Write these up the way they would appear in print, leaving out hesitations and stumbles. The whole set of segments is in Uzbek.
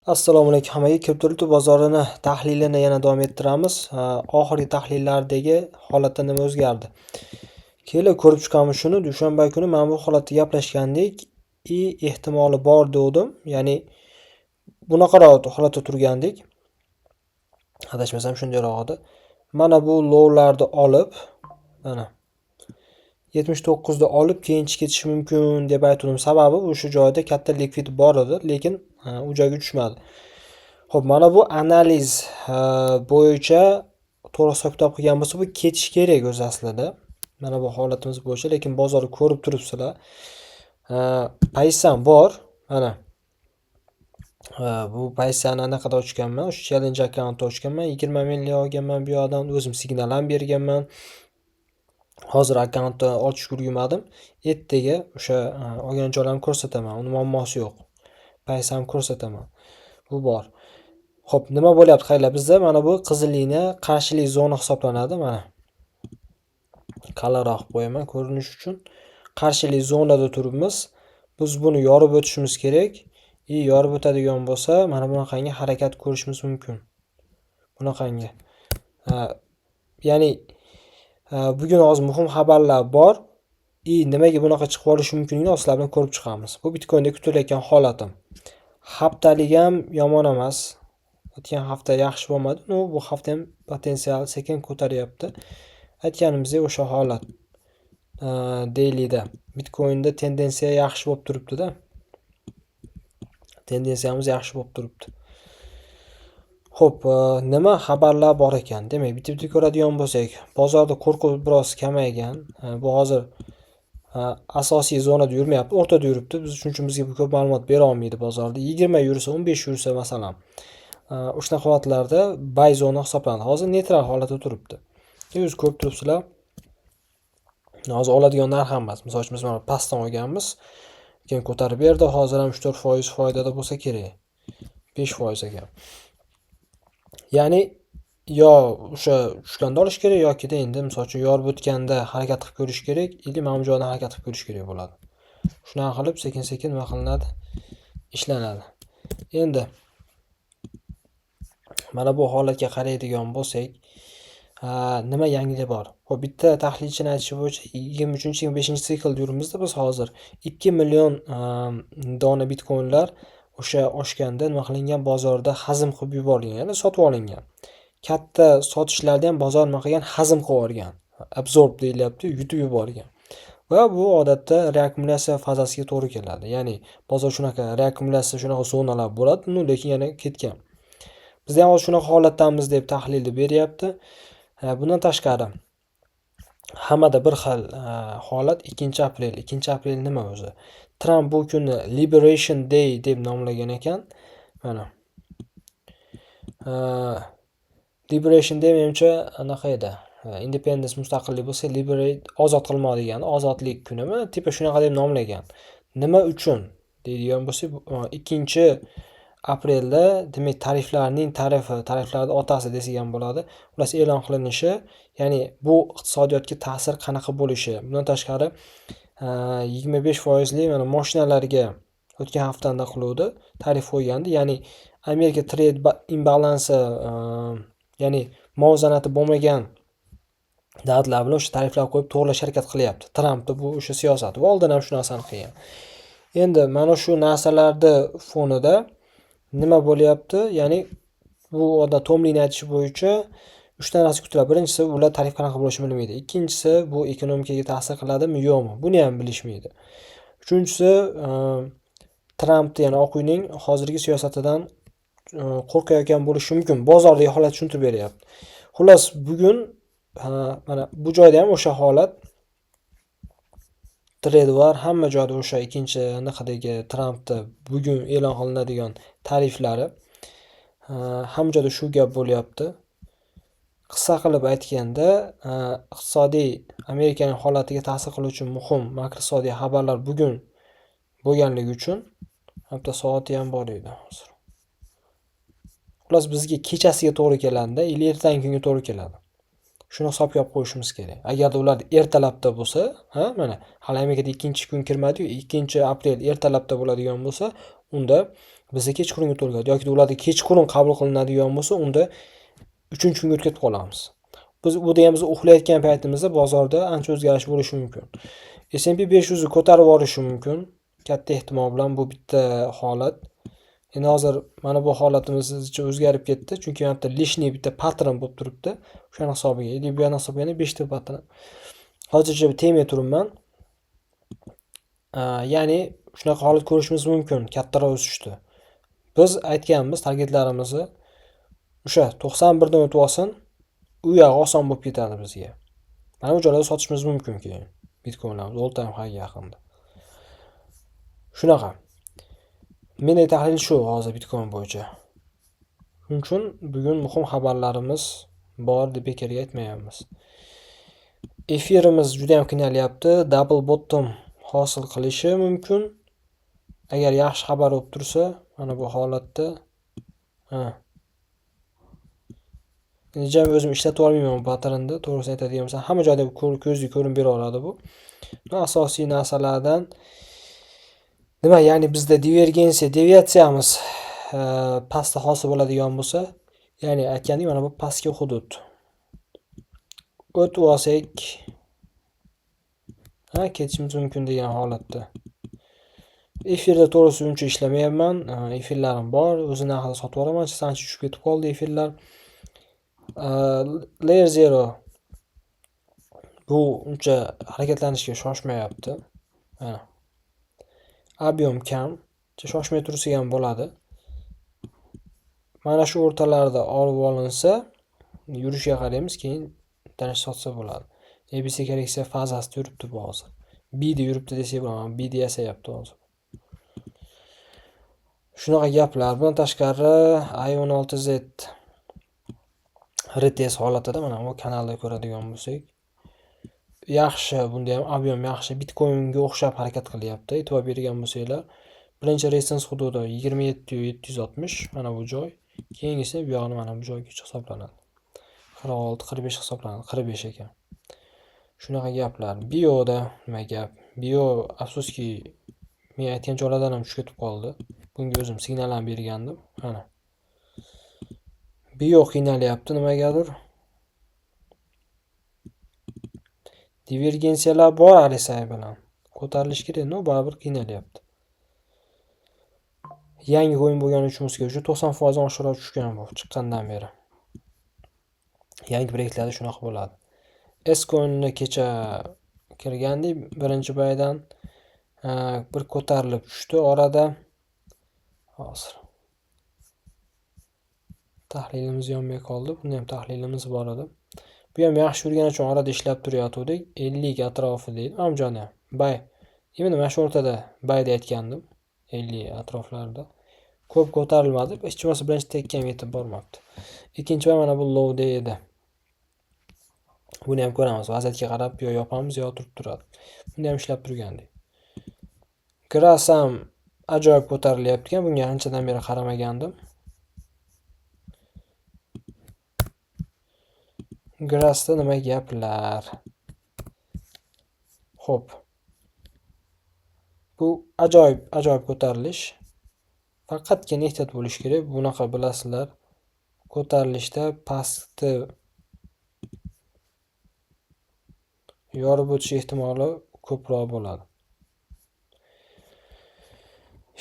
Assalomu alaykum hammaga. Kriptovalyuta bozorini tahlilini yana davom ettiramiz. Oxirgi tahlillardagi holatda nima o'zgardi? Kelib ko'rib chiqamiz shuni. Dushanba kuni mana bu holatda gaplashgandik. Ehtimoli bor dedim. Ya'ni bunaqaroq holatda turgandik. Adashmasam shundayroq edi. Mana bu lowlarni olib, mana 79 da olib keyinchi ketishi mumkin deb aytdim. Sababi o'sha joyda katta likvid bor edi, lekin u joyga tushmadi. Xo'p, mana bu analiz bo'yicha to'g'ri hisob-kitob qilgan bo'lsa, bu ketish kerak o'z aslida. Mana bu holatimiz bo'yicha, lekin bozorni ko'rib turibsizlar. Pozitsiyam bor. Mana bu pozitsiyani anaqada ochganman, o'sha challenge akkauntda ochganman. 20 million olganman bu yoqdan, o'zim signal ham berganman. Hozir akkauntni ochish yurmadim. Ertaga o'sha olgan joylarimni ko'rsataman. Uni muammosi yo'q. Pozitsiyamni ko'rsataman. Bu bor. Xo'p, nima bo'lyapti qaylar? Bizda mana bu qizil liniya qarshilik zona hisoblanadi, mana. Qalaroq qo'yaman ko'rinish uchun. Qarshilik zonada turibmiz. Biz buni yorib o'tishimiz kerak. Yorib o'tadigan bo'lsa, mana bunaqangi harakat ko'rishimiz mumkin. Bunaqangi. Ya'ni bugun hozir muhim xabarlar bor. Nimaga bunaqa chiqib olishi mumkinligini sizlar bilan ko'rib chiqamiz. Bu Bitcoinda kutilayotgan holatim. Haftalik ham yomon emas. O'tgan hafta yaxshi bo'lmadi. Bu hafta ham potensial sekin ko'taryapti. Aytganimizdek o'sha holat. Dailyda Bitcoinda tendensiya yaxshi bo'lib turibdi-da. Tendensiyamiz yaxshi bo'lib turibdi. Xo'p, nima xabarlar bor ekan? Demak, bitta ko'radigan bo'lsak, bozorda qo'rquv biroz kamaygan. Bu hozir asosiy zonada yurmayapti, o'rtada yuribdi. Biz shuning bizga ko'p ma'lumot bera olmaydi bozorda. 20 yursa, 15 yursa masalan, o'shana holatlarda buy zona hisoblanadi. Hozir neytral holatda turibdi. O'zingiz ko'rib turibsizlar. Hozir oladigan narx ham emas. Misol uchun biz mana pastdan olganmiz. Keyin ko'tarib berdi. Hozir ham 3-4% foydada bo'lsa kerak. 5% ekan. Ya'ni yo o'sha tushganda olish kerak yoki endi misol uchun yorib o'tganda harakat qilib ko'rish kerak, yoki mana bu joydan harakat qilib ko'rish kerak bo'ladi. Shunaqa qilib sekin-sekin nima qilinadi? Ishlanadi. Endi mana bu holatga qaraydigan bo'lsak, nima yangilik bor? Xo'p, bitta tahlilchini aytishi bo'yicha 23-25-siklda yurimizda biz hozir 2 million dona bitcoinlar o'sha oshganda nima qilingan, bozorda hazm qilib yuborilgan, ya'ni sotib olingan. Katta sotishlarda ham bozor nima qilgan, hazm qilib yuborgan. Absorb deyilyapti, yutib yuborgan. Va bu odatda reakkumulyatsiya fazasiga to'g'ri keladi. Ya'ni bozor shunaqa reakkumulyatsiya shunaqa zonalar bo'ladi, lekin yana ketgan. Biz ham hozir shunaqa holatdamiz deb tahlilni beryapti. Bundan tashqari hammada bir xil holat 2-aprel. 2-aprel nima o'zi? Trump bu kunni Liberation Day deb nomlagan ekan. Mana. Liberation Day menimcha anaqa edi. Independence mustaqillik bo'lsa, liberate ozod qilmoq degani, ozodlik kunimi, tipa shunaqa deb nomlagan. Nima uchun deydigan bo'lsak, 2-aprelda demak tariflarning otasi desak ham bo'ladi. Ular e'lon qilinishi, ya'ni bu iqtisodiyotga ta'sir qanaqa bo'lishi. Bundan tashqari 25% mana mashinalarga o'tgan haftada qiluvdi, tarif qo'ygandi. Ya'ni Amerika trade imbalansi, ya'ni muvozanati bo'lmagan davlatlar bilan o'sha tariflar qo'yib to'g'rilash harakat qilyapti. Trampning bu o'sha siyosati. Va oldin ham shu narsani qilgan. Endi mana shu narsalarning fonida nima bo'lyapti? Ya'ni bu odat Tomlin aytishi bo'yicha 3 ta narsa kutiladi. Birinchisi, ular tarif qanaqa bo'lishini bilmaydi. Ikkinchisi, bu ekonomikaga ta'sir qiladimi, yo'qmi? Buni ham bilishmaydi. Uchinchisi, Trump, ya'ni Oq uyning hozirgi siyosatidan qo'rqayotgan bo'lishi mumkin. Bozordagi holat tushuntirib beryapti. Xullas, bugun mana bu joyda ham o'sha holat trade var, hamma joyda o'sha ikkinchi anaqadagi Trumpning bugun e'lon qilinadigan tariflari hamma joyda shu gap bo'lyapti. Qisqa qilib aytganda, iqtisodiy Amerikaning holatiga ta'sir qiluvchi muhim makroiqtisodiy xabarlar bugun bo'lganligi uchun hatto soati ham bor edi hozir. Xullas, bizga kechasiga to'g'ri keladi-da, ertangi kunga to'g'ri keladi. Shuni hisobga olib qo'yishimiz kerak. Agarda ular ertalabda bo'lsa, mana hali Amerikada 2-kun kirmadi-yu, 2-aprel ertalabda bo'ladigan bo'lsa, unda bizda kechqurunga to'lgadi yoki ularda kechqurun qabul qilinadigan bo'lsa, unda 3-kunga o'tkazib qolamiz. Bu degani biz uxlayotgan paytimizda bozorda ancha o'zgarish bo'lishi mumkin. S&P 500 ko'tarib yuborishi mumkin. Katta ehtimol bilan bu bitta holat. Endi hozir mana bu holatimizcha o'zgarib ketdi, chunki bu yerda lishniy bitta patron bo'lib turibdi. O'shani hisobiga, bu yana hisobga 5 ta patron. Hozircha temay turibman. Ya'ni shunaqa holat ko'rishimiz mumkin, kattaroq o'sishdi. Biz aytganmiz, targetlarimizni o'sha 91 dan o'tib olsin, u yoq oson bo'lib ketadi bizga. Mana bu joylarda sotishimiz mumkin keyin. Bitcoinlarimiz all time high yaqinda. Shunaqa. Meni tahlil shu hozir Bitcoin bo'yicha. Shuning uchun bugun muhim xabarlarimiz bor deb bekorga aytmayapmiz. Efirimiz juda ham qiynalyapti. Double bottom hosil qilishi mumkin. Agar yaxshi xabar bo'lib tursa, mana bu holatda Jam o'zim ishlatib olmayman bu patternni, to'g'risini aytadigan bo'lsam, hamma joyda ko'zga ko'rinib bera oladi bu. Asosiy narsalardan nima, ya'ni bizda deviatsiyamiz pastda hosil bo'ladigan bo'lsa, ya'ni aytganim mana bu pastki hudud. O'tib olsak, ketishimiz mumkin degan holatda. Efirda to'g'risi uncha ishlamayapman. Efirlarim bor, o'zi narxida sotib olaman, ancha tushib ketib qoldi efirlar. Layer 0 bu uncha harakatlanishga shoshmayapti. Mana. Ob'yom kam, shoshmay tursa ham bo'ladi. Mana shu o'rtalarda olib olinsa, yurishga qaraymiz, keyin tanish sotsa bo'ladi. ABC korreksiya fazasida yuribdi bu hozir. B'da yuribdi desak bo'ladi, B'da yasayapti hozir. Shunaqa gaplar. Bundan tashqari i16Z retest holatida mana bu kanalda ko'radigan bo'lsak, yaxshi, bunda ham ob'yom yaxshi, Bitcoinga o'xshab harakat qilyapti. E'tibor bergan bo'lsanglar, birinchi resistance hududi 27760, mana bu joy. Keyingisi bu yoqni mana bu joyga hisoblanadi. 46, 45 hisoblanadi, 45 ekan. Shunaqa gaplar. Bioda nima gap? Bio afsuski men aytgan joylardan ham tushib ketib qoldi. Bunga o'zim signal ham bergandim. Mana. Bio qiynalyapti nimagadir. Divergensiyalar bor RSI bilan. Ko'tarilish kerak, no baribir qiynalyapti. Yangi o'yin bo'lgani uchun bizga 90% oshiqroq tushgan bu chiqqandan beri. Yangi proyektlarda shunaqa bo'ladi. S-coinni kecha kirgandik, birinchi baydan bir ko'tarilib tushdi orada. Hozir tahlilimiz yonmay qoldi. Bunda ham tahlilimiz bor edi. Bu ham yaxshi yurgani uchun orada ishlab turayotgandik. 50 atrofi deydi. Amjona bay. Endi mana shu o'rtada bayda aytgandim. 50 atroflarida. Ko'p ko'tarilmadi. Hech bo'lmasa birinchi tekka ham yetib bormabdi. Ikkinchi bay mana bu lowda edi. Buni ham ko'ramiz. Vaziyatga qarab yo yopamiz yo turib turadi. Bunda ham ishlab turgandik. Gras ham ajoyib ko'tarilyapti ekan. Bunga anchadan beri qaramagandim. Grasda nima gaplar? Xo'p. Bu ajoyib ko'tarilish. Faqatgina ehtiyot bo'lish kerak. Bunaqa bilasizlar. Ko'tarilishda pastni yorib o'tish ehtimoli ko'proq bo'ladi.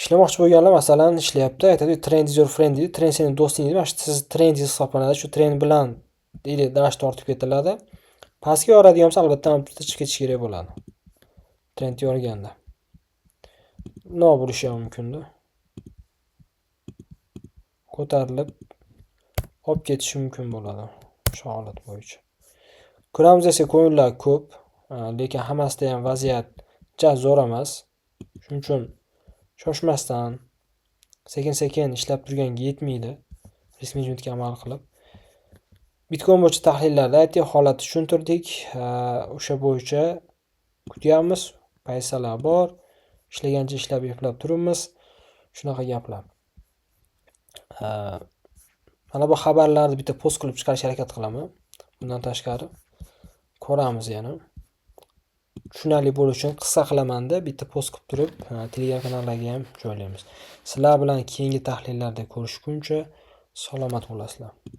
Ishlamoqchi bo'lganlar masalan ishlayapti, aytadi trend is your friend deydi. Trend sening do'sting deydi. Mana siz trendingiz hisoblanadi. Shu trend bilan deydi dash tortib ketiladi. Pastga yoradigan bo'lsa albatta chiqib ketish kerak bo'ladi. Trend yorganda. No bo'lishi ham mumkin-da. Ko'tarilib olib ketishi mumkin bo'ladi shu holat bo'yicha. Ko'ramiz esa coinlar ko'p, lekin hammasida ham vaziyat zo'r emas. Shuning uchun shoshmasdan sekin-sekin ishlab turganga yetmaydi. Risk menejmentga amal qilib. Bitcoin bo'yicha tahlillarda aytdik, holatni tushuntirdik. O'sha bo'yicha kutyapmiz. Paysalar bor. Ishlagancha ishlab eplab turibmiz. Shunaqa gaplar. Mana bu xabarlarni bitta post qilib chiqarishga harakat qilaman. Bundan tashqari ko'ramiz yana. tushunarli bo'lishi uchun qisqa qilamanda bitta post qilib turib Telegram kanallarga ham joylaymiz. Sizlar bilan keyingi tahlillarda ko'rishguncha salomat bo'lasizlar.